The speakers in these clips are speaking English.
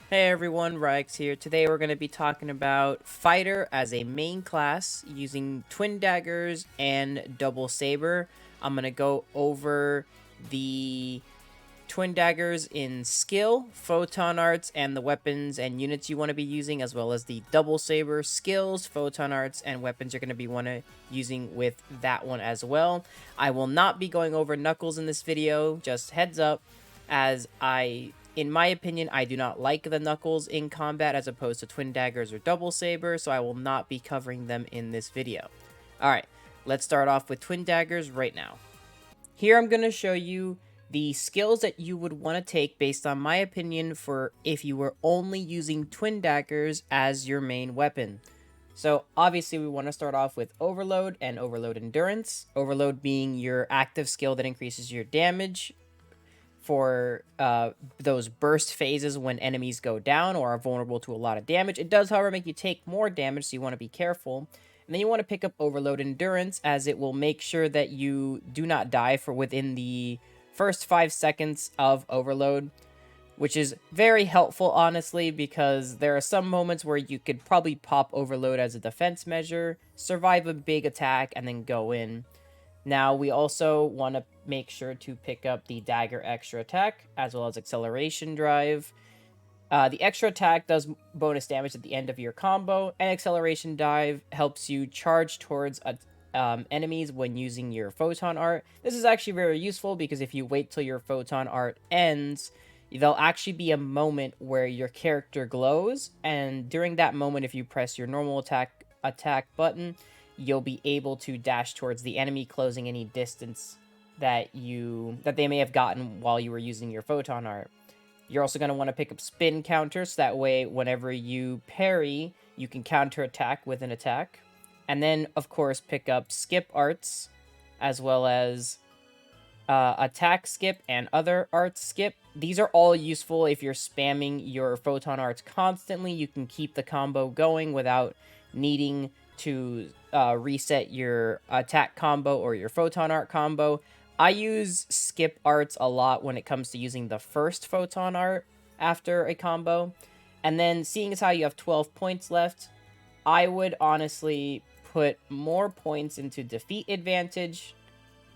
Hey everyone, Rex here. Today we're going to be talking about Fighter as a main class using Twin Daggers and Double Saber. I'm going to go over the Twin Daggers in skill, Photon arts, and the weapons and units you want to be using, as well as the Double Saber skills, Photon arts, and weapons you're going to be using with that one as well. I will not be going over Knuckles in this video, just heads up, as in my opinion, I do not like the Knuckles in combat as opposed to Twin Daggers or Double Saber, so I will not be covering them in this video. Alright, let's start off with Twin Daggers right now. Here I'm going to show you the skills that you would want to take based on my opinion for if you were only using Twin Daggers as your main weapon. So obviously we want to start off with Overload and Overload Endurance. Overload being your active skill that increases your damage for those burst phases when enemies go down or are vulnerable to a lot of damage. It does, however, make you take more damage, so you want to be careful. And then you want to pick up Overload Endurance, as it will make sure that you do not die for within the first 5 seconds of Overload, which is very helpful, honestly, because there are some moments where you could probably pop Overload as a defense measure, survive a big attack, and then go in. Now, we also want to make sure to pick up the Dagger extra attack, as well as Acceleration Drive. The extra attack does bonus damage at the end of your combo, and Acceleration Dive helps you charge towards enemies when using your Photon Art. This is actually very useful because if you wait till your Photon Art ends, there'll actually be a moment where your character glows, and during that moment, if you press your normal attack button, you'll be able to dash towards the enemy, closing any distance that they may have gotten while you were using your Photon Art. You're also going to want to pick up spin counters, so that way whenever you parry, you can counter attack with an attack. And then, of course, pick up skip arts, as well as attack skip and other arts skip. These are all useful if you're spamming your Photon arts constantly. You can keep the combo going without needing to reset your attack combo or your Photon art combo. I use skip arts a lot when it comes to using the first Photon art after a combo. And then, seeing as how you have 12 points left, I would honestly put more points into defeat advantage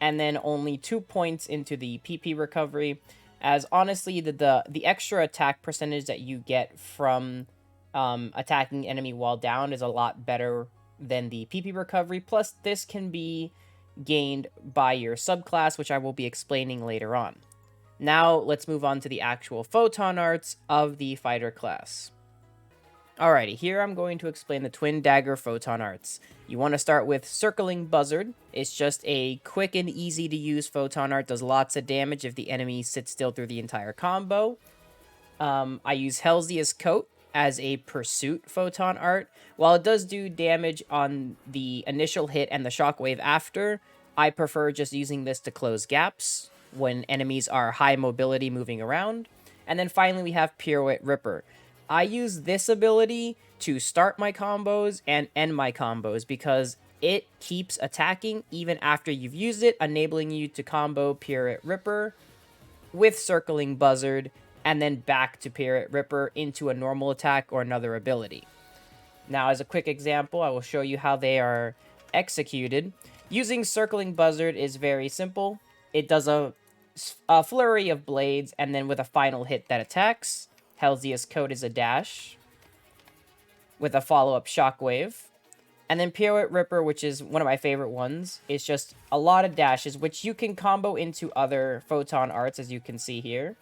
and then only 2 points into the PP recovery, as honestly the extra attack percentage that you get from attacking enemy while down is a lot better than the PP recovery. Plus, this can be gained by your subclass, which I will be explaining later on. Now, let's move on to the actual Photon arts of the fighter class. Alrighty, here I'm going to explain the Twin Dagger Photon arts. You want to start with Circling Buzzard. It's just a quick and easy to use Photon art, does lots of damage if the enemy sits still through the entire combo. I use Helzia's Coat as a pursuit Photon art. While it does do damage on the initial hit and the shockwave after, I prefer just using this to close gaps when enemies are high mobility moving around. And then finally we have Pirouette Ripper. I use this ability to start my combos and end my combos because it keeps attacking even after you've used it, enabling you to combo Pirouette Ripper with Circling Buzzard and then back to Pirouette Ripper into a normal attack or another ability. Now, as a quick example, I will show you how they are executed. Using Circling Buzzard is very simple. It does a flurry of blades, and then with a final hit that attacks. Helzia's Coat is a dash with a follow-up shockwave. And then Pirouette Ripper, which is one of my favorite ones, is just a lot of dashes, which you can combo into other Photon arts, as you can see here.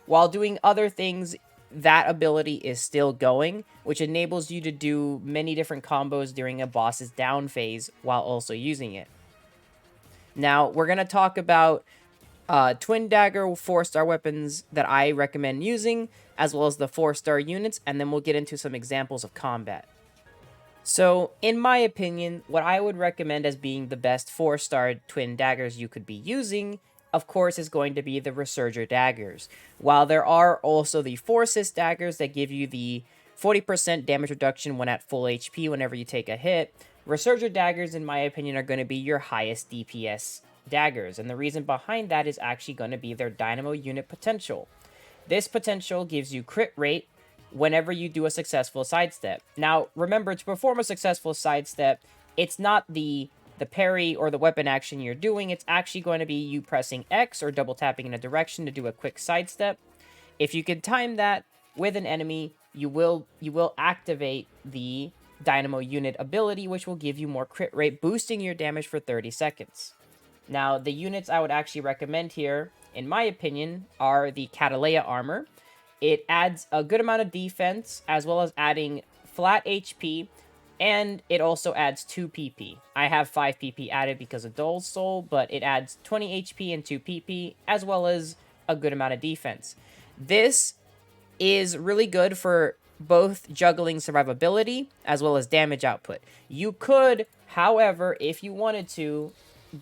While doing other things, that ability is still going, which enables you to do many different combos during a boss's down phase while also using it. Now, we're going to talk about Twin Dagger 4-star weapons that I recommend using, as well as the 4-star units, and then we'll get into some examples of combat. So, in my opinion, what I would recommend as being the best 4-star Twin Daggers you could be using, of course, is going to be the Resurger Daggers. While there are also the Forces Daggers that give you the 40% damage reduction when at full HP whenever you take a hit, Resurger Daggers, in my opinion, are going to be your highest DPS daggers, and the reason behind that is actually going to be their Dynamo unit potential. This potential gives you crit rate whenever you do a successful sidestep. Now, remember, to perform a successful sidestep, it's not the parry or the weapon action you're doing. It's actually going to be you pressing X or double tapping in a direction to do a quick sidestep. If you can time that with an enemy, you will activate the Dynamo unit ability, which will give you more crit rate, boosting your damage for 30 seconds. Now, the units I would actually recommend here, in my opinion, are the Catalea armor. It adds a good amount of defense, as well as adding flat HP, and it also adds 2 PP. I have 5 PP added because of Dull's Soul, but it adds 20 HP and 2 PP, as well as a good amount of defense. This is really good for both juggling survivability as well as damage output. You could, however, if you wanted to,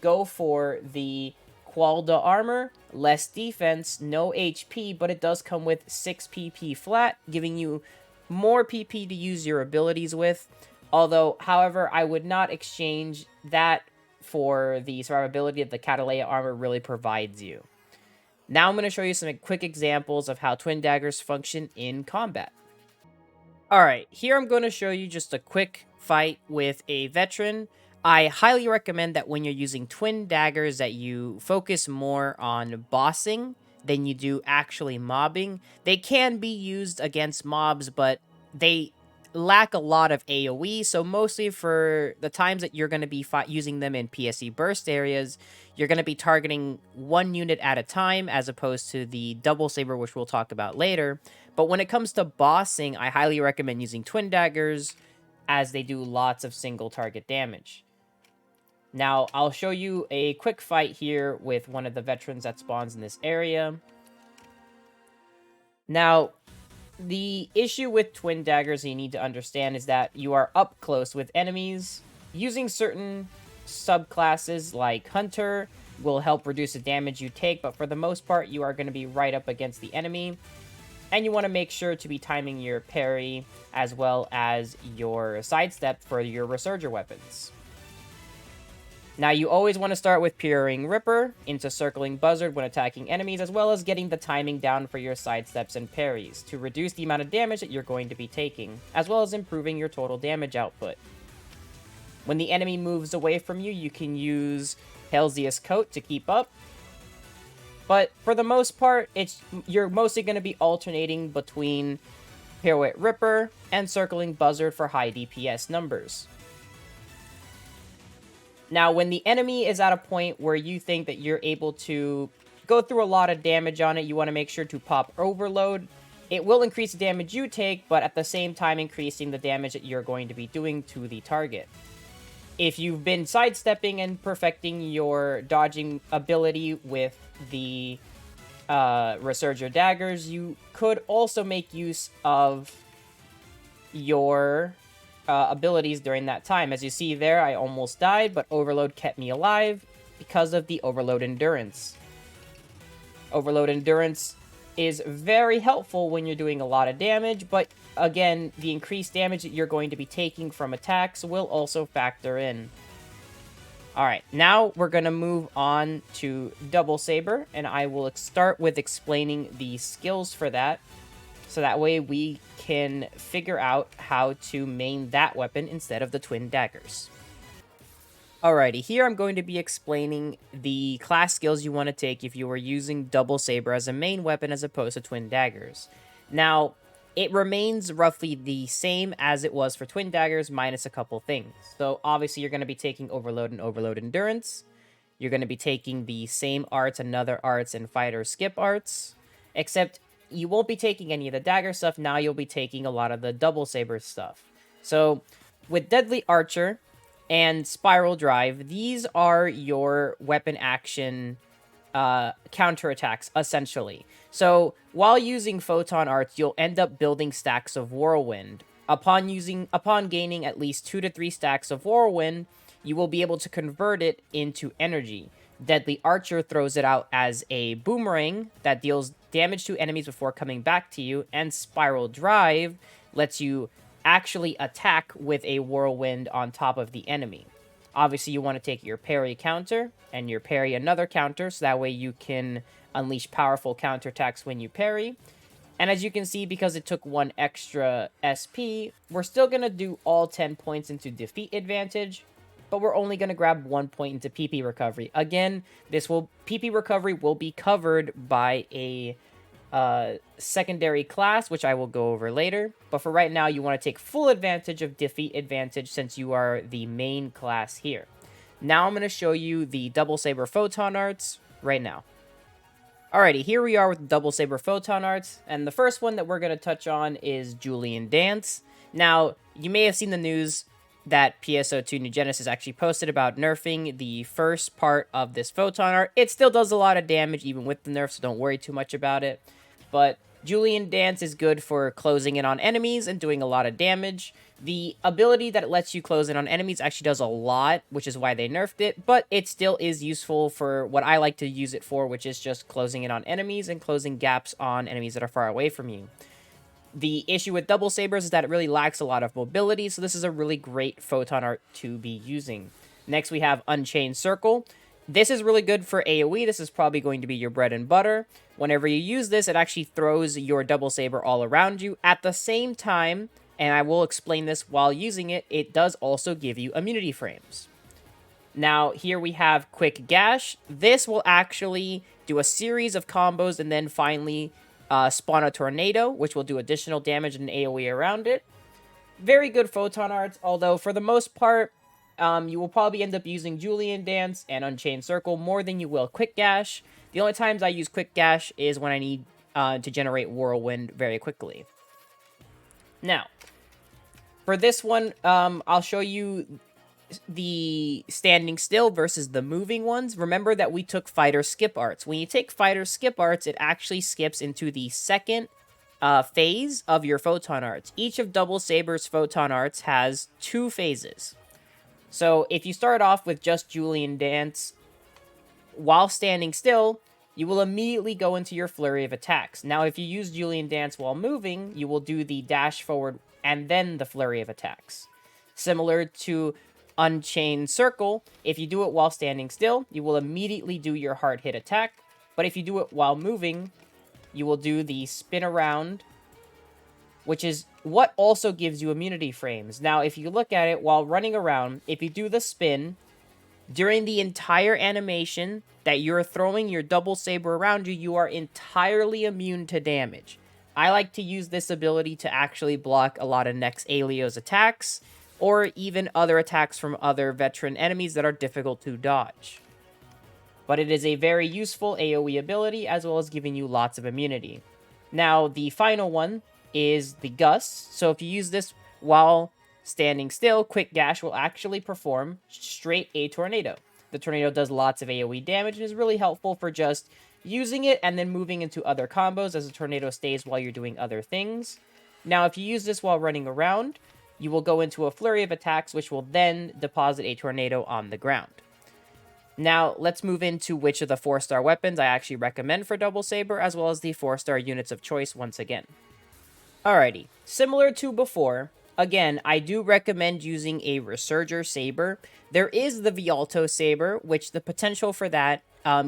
go for the Qualda armor, less defense, no HP, but it does come with 6 PP flat, giving you more PP to use your abilities with. Although, however, I would not exchange that for the survivability that the Catalea armor really provides you. Now I'm going to show you some quick examples of how twin daggers function in combat. Alright, here I'm going to show you just a quick fight with a veteran. I highly recommend that when you're using twin daggers that you focus more on bossing than you do actually mobbing. They can be used against mobs, but they lack a lot of AoE, so mostly for the times that you're going to be using them in PSE burst areas, you're going to be targeting one unit at a time as opposed to the double saber, which we'll talk about later. But when it comes to bossing, I highly recommend using twin daggers as they do lots of single target damage. Now, I'll show you a quick fight here with one of the veterans that spawns in this area. Now, the issue with twin daggers you need to understand is that you are up close with enemies. Using certain subclasses like Hunter will help reduce the damage you take, but for the most part, you are going to be right up against the enemy. And you want to make sure to be timing your parry as well as your sidestep for your Resurger weapons. Now, you always want to start with Peering Ripper into Circling Buzzard when attacking enemies, as well as getting the timing down for your sidesteps and parries to reduce the amount of damage that you're going to be taking, as well as improving your total damage output. When the enemy moves away from you, you can use Helzia's Coat to keep up. But for the most part, you're mostly going to be alternating between Pirouette Ripper and Circling Buzzard for high DPS numbers. Now, when the enemy is at a point where you think that you're able to go through a lot of damage on it, you want to make sure to pop Overload. It will increase the damage you take, but at the same time increasing the damage that you're going to be doing to the target. If you've been sidestepping and perfecting your dodging ability with the Resurger Daggers, you could also make use of your abilities during that time. As you see there, I almost died, but Overload kept me alive because of the Overload Endurance. Overload Endurance is very helpful when you're doing a lot of damage, but again, the increased damage that you're going to be taking from attacks will also factor in. Alright, now we're going to move on to Double Saber, and I will start with explaining the skills for that, so that way we can figure out how to main that weapon instead of the twin daggers. Alrighty, here I'm going to be explaining the class skills you want to take if you are using Double Saber as a main weapon as opposed to twin daggers. Now, it remains roughly the same as it was for twin daggers, minus a couple things. So obviously you're going to be taking Overload and Overload Endurance. You're going to be taking the same arts, Another arts, and Fighter skip arts, except you won't be taking any of the dagger stuff. Now you'll be taking a lot of the Double Saber stuff. So with Deadly Archer and Spiral Drive, these are your weapon action counterattacks, essentially. So while using Photon arts, you'll end up building stacks of Whirlwind. Upon gaining at least 2 to 3 stacks of Whirlwind, you will be able to convert it into energy. Deadly Archer throws it out as a boomerang that deals damage to enemies before coming back to you, and Spiral Drive lets you actually attack with a Whirlwind on top of the enemy. Obviously, you want to take your parry counter and your parry another counter, so that way you can unleash powerful counterattacks when you parry. And as you can see, because it took 1 extra SP, we're still going to do all 10 points into defeat advantage, but we're only going to grab 1 point into PP recovery. Again, PP recovery will be covered by a secondary class, which I will go over later. But for right now, you want to take full advantage of defeat advantage since you are the main class here. Now I'm going to show you the Double Saber Photon arts right now. Alrighty, here we are with Double Saber Photon arts, and the first one that we're going to touch on is Julian Dance. Now, you may have seen the news that PSO2 New Genesis actually posted about nerfing the first part of this Photon art. It still does a lot of damage even with the nerf, so don't worry too much about it. But Julian Dance is good for closing in on enemies and doing a lot of damage. The ability that it lets you close in on enemies actually does a lot, which is why they nerfed it, but it still is useful for what I like to use it for, which is just closing in on enemies and closing gaps on enemies that are far away from you. The issue with Double Sabers is that it really lacks a lot of mobility, so this is a really great Photon art to be using. Next, we have Unchained Circle. This is really good for AoE. This is probably going to be your bread and butter. Whenever you use this, it actually throws your Double Saber all around you. At the same time, and I will explain this while using it, it does also give you immunity frames. Now, here we have Quick Gash. This will actually do a series of combos and then finally spawn a tornado, which will do additional damage and AoE around it. Very good Photon arts, although for the most part, you will probably end up using Julian Dance and Unchained Circle more than you will Quick Gash. The only times I use Quick Gash is when I need to generate Whirlwind very quickly. Now, for this one, I'll show you the standing still versus the moving ones. Remember that we took fighter skip arts. When you take fighter skip arts, it actually skips into the second phase of your Photon arts. Each of Double Saber's Photon arts has 2 phases. So if you start off with just Julian Dance while standing still, you will immediately go into your flurry of attacks. Now, if you use Julian Dance while moving, you will do the dash forward and then the flurry of attacks. Similar to Unchained Circle, if you do it while standing still, you will immediately do your hard hit attack. But if you do it while moving, you will do the spin around, which is what also gives you immunity frames. Now, if you look at it while running around, if you do the spin, during the entire animation that you're throwing your Double Saber around you, you are entirely immune to damage. I like to use this ability to actually block a lot of Nex Aelio's attacks, or even other attacks from other veteran enemies that are difficult to dodge. But it is a very useful AoE ability, as well as giving you lots of immunity. Now, the final one is the Gust. So if you use this while standing still, Quick Gash will actually perform straight a tornado. The tornado does lots of AoE damage and is really helpful for just using it and then moving into other combos as the tornado stays while you're doing other things. Now, if you use this while running around, you will go into a flurry of attacks, which will then deposit a tornado on the ground. Now, let's move into which of the 4-star weapons I actually recommend for Double Saber, as well as the 4-star units of choice once again. Alrighty, similar to before, again, I do recommend using a Resurger Saber. There is the Vialto Saber, which the potential for that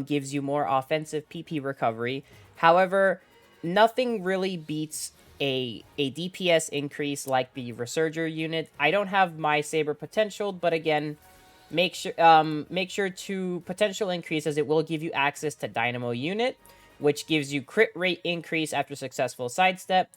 gives you more offensive PP recovery. However, nothing really beats a DPS increase like the Resurger unit. I don't have my Saber potentialed, but again, make sure to potential increase, as it will give you access to Dynamo unit, which gives you crit rate increase after successful sidestep.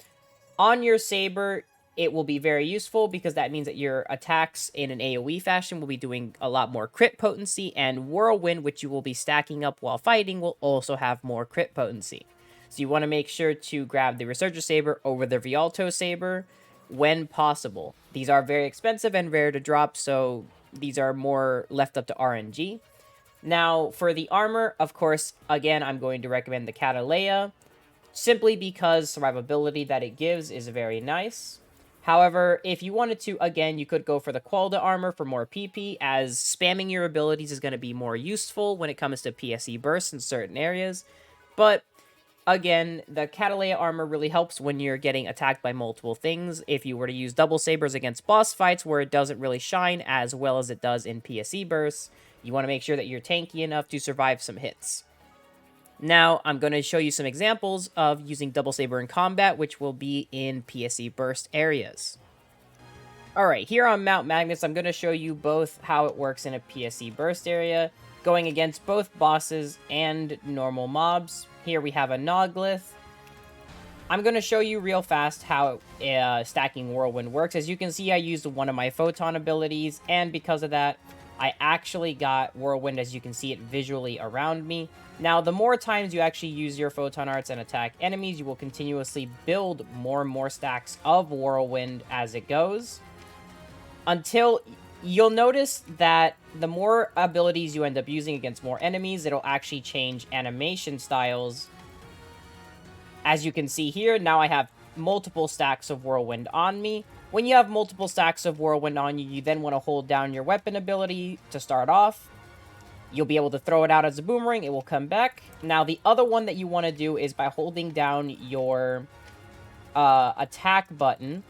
On your Saber, it will be very useful because that means that your attacks in an AoE fashion will be doing a lot more crit potency, and Whirlwind, which you will be stacking up while fighting, will also have more crit potency. So you want to make sure to grab the Resurger Saber over the Vialto Saber when possible. These are very expensive and rare to drop, so these are more left up to RNG. Now, for the armor, of course, again, I'm going to recommend the Catalea, simply because survivability that it gives is very nice. However, if you wanted to, again, you could go for the Qualda armor for more PP, as spamming your abilities is going to be more useful when it comes to PSE bursts in certain areas. But again, the Catalea armor really helps when you're getting attacked by multiple things. If you were to use Double Sabers against boss fights where it doesn't really shine as well as it does in PSE bursts, you want to make sure that you're tanky enough to survive some hits. Now, I'm going to show you some examples of using Double Saber in combat, which will be in PSE burst areas. Alright, here on Mount Magnus, I'm going to show you both how it works in a PSE burst area, going against both bosses and normal mobs. Here we have a Noglith. I'm going to show you real fast how stacking Whirlwind works. As you can see, I used one of my Photon abilities, and because of that, I actually got Whirlwind, as you can see it visually around me. Now, the more times you actually use your Photon Arts and attack enemies, you will continuously build more and more stacks of Whirlwind as it goes, until you'll notice that the more abilities you end up using against more enemies, it'll actually change animation styles. As you can see here, now I have multiple stacks of Whirlwind on me. When you have multiple stacks of Whirlwind on you, you then want to hold down your weapon ability to start off. You'll be able to throw it out as a boomerang. It will come back. Now, the other one that you want to do is by holding down your attack button.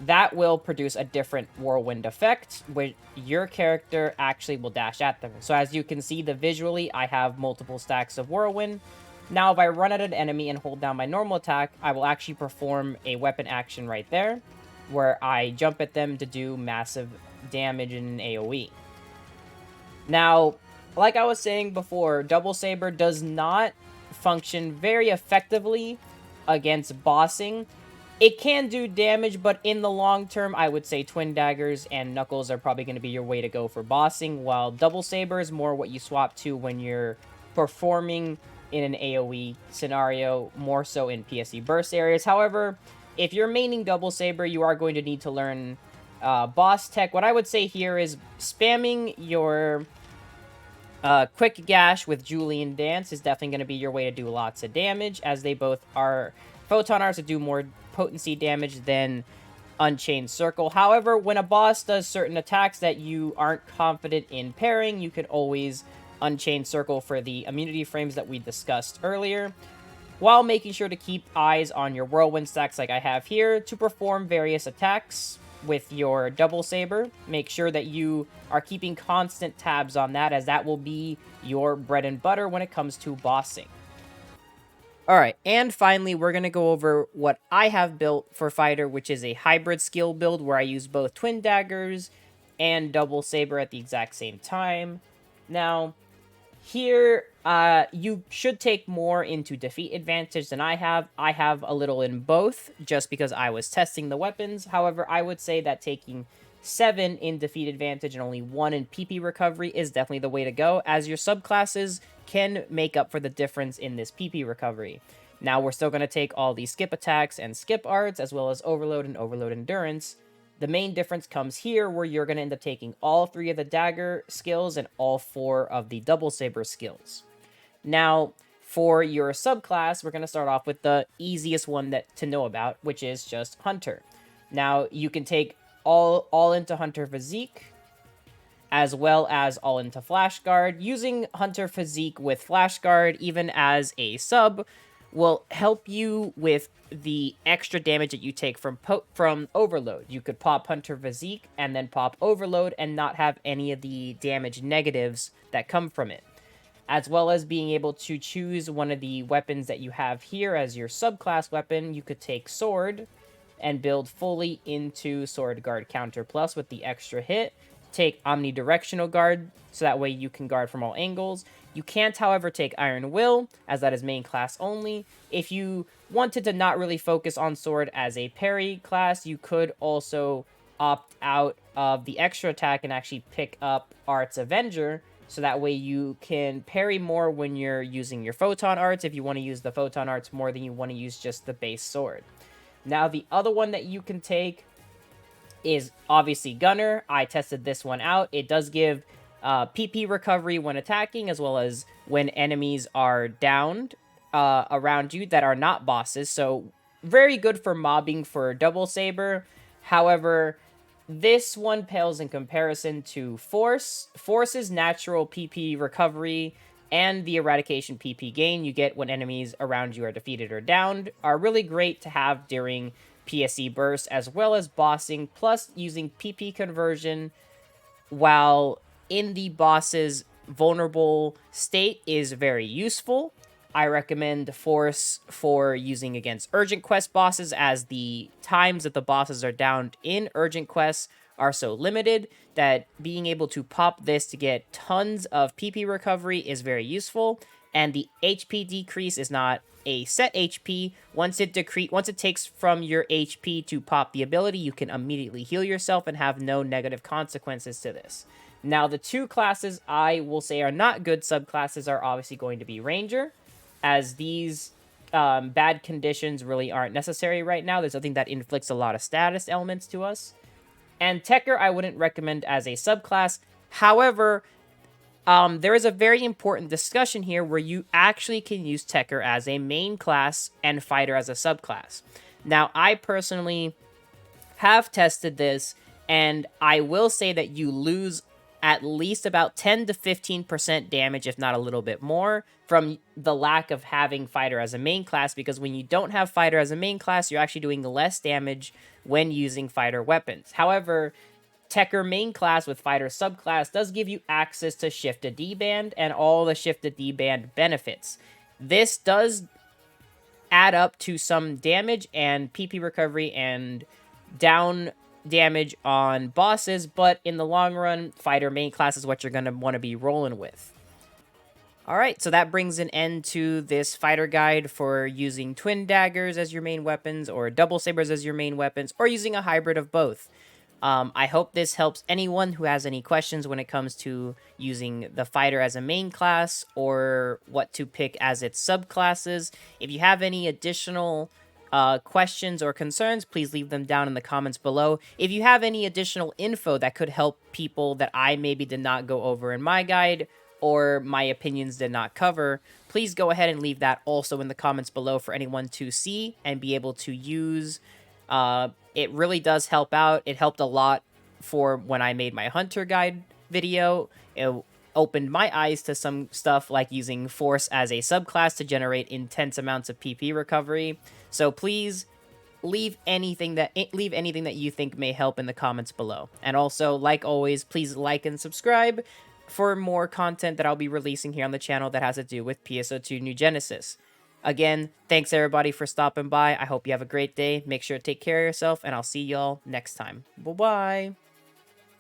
That will produce a different Whirlwind effect, where your character actually will dash at them. So as you can see, visually, I have multiple stacks of Whirlwind. Now, if I run at an enemy and hold down my normal attack, I will actually perform a weapon action right there, where I jump at them to do massive damage in an AoE. Now, like I was saying before, Double Saber does not function very effectively against bossing. It can do damage, but in the long term, I would say Twin Daggers and Knuckles are probably going to be your way to go for bossing, while Double Saber is more what you swap to when you're performing in an AoE scenario, more so in PSE burst areas. However, if you're maining Double Saber, you are going to need to learn boss tech. What I would say here is spamming your Quick Gash with Julian Dance is definitely going to be your way to do lots of damage, as they both are Photon Arts that do more potency damage than Unchained Circle. However, when a boss does certain attacks that you aren't confident in pairing, you can always Unchained Circle for the immunity frames that we discussed earlier, while making sure to keep eyes on your Whirlwind stacks like I have here to perform various attacks with your Double Saber. Make sure that you are keeping constant tabs on that, as that will be your bread and butter when it comes to bossing. Alright, and finally, we're going to go over what I have built for Fighter, which is a hybrid skill build where I use both Twin Daggers and Double Saber at the exact same time. Now, here, you should take more into defeat advantage than I have. I have a little in both, just because I was testing the weapons. However, I would say that taking 7 in defeat advantage and only 1 in PP recovery is definitely the way to go, as your subclasses can make up for the difference in this PP recovery. Now, we're still going to take all these skip attacks and skip arts, as well as overload and overload endurance. The main difference comes here, where you're going to end up taking all 3 of the dagger skills and all 4 of the double saber skills. Now, for your subclass, we're going to start off with the easiest one to know about, which is just Hunter. Now, you can take all into Hunter Physique, as well as all into Flash Guard. Using Hunter Physique with Flash Guard, even as a sub, will help you with the extra damage that you take from Overload. You could pop Hunter Physique and then pop Overload and not have any of the damage negatives that come from it. As well as being able to choose one of the weapons that you have here as your subclass weapon. You could take Sword and build fully into Sword Guard Counter Plus with the extra hit. Take Omnidirectional Guard, so that way you can guard from all angles. You can't, however, take Iron Will, as that is main class only. If you wanted to not really focus on Sword as a parry class, you could also opt out of the extra attack and actually pick up Arts Avenger, so that way you can parry more when you're using your Photon Arts, if you want to use the Photon Arts more than you want to use just the base Sword. Now, the other one that you can take is obviously Gunner. I tested this one out. It does give PP recovery when attacking, as well as when enemies are downed around you that are not bosses. So, very good for mobbing for Double Saber. However, this one pales in comparison to Force. Force's natural PP recovery and the eradication PP gain you get when enemies around you are defeated or downed are really great to have during PSE burst, as well as bossing, plus using PP conversion while in the boss's vulnerable state is very useful. I recommend Force for using against Urgent Quest bosses, as the times that the bosses are downed in Urgent Quests are so limited that being able to pop this to get tons of PP recovery is very useful, and the HP decrease is not a set HP. Once it takes from your HP to pop the ability, you can immediately heal yourself and have no negative consequences to this. Now, the two classes I will say are not good subclasses are obviously going to be Ranger, as these bad conditions really aren't necessary right now. There's nothing that inflicts a lot of status elements to us. And Techter I wouldn't recommend as a subclass. However, there is a very important discussion here where you actually can use Techter as a main class and Fighter as a subclass. Now, I personally have tested this, and I will say that you lose at least about 10 to 15% damage, if not a little bit more, from the lack of having Fighter as a main class, because when you don't have Fighter as a main class, you're actually doing less damage when using Fighter weapons. However, Techter main class with Fighter subclass does give you access to Shift to D-Band and all the Shift to D-Band benefits. This does add up to some damage and PP recovery and down damage on bosses, but in the long run, Fighter main class is what you're going to want to be rolling with. Alright, so that brings an end to this fighter guide for using twin daggers as your main weapons, or double sabers as your main weapons, or using a hybrid of both. I hope this helps anyone who has any questions when it comes to using the fighter as a main class, or what to pick as its subclasses. If you have any additional questions or concerns, please leave them down in the comments below. If you have any additional info that could help people that I maybe did not go over in my guide, or my opinions did not cover, please go ahead and leave that also in the comments below for anyone to see and be able to use. It really does help out. It helped a lot for when I made my hunter guide video. It opened my eyes to some stuff like using Force as a subclass to generate intense amounts of PP recovery. So please leave anything that you think may help in the comments below. And also, like always, please like and subscribe for more content that I'll be releasing here on the channel that has to do with PSO2 New Genesis. Again, thanks everybody for stopping by. I hope you have a great day. Make sure to take care of yourself, and I'll see y'all next time. Bye-bye.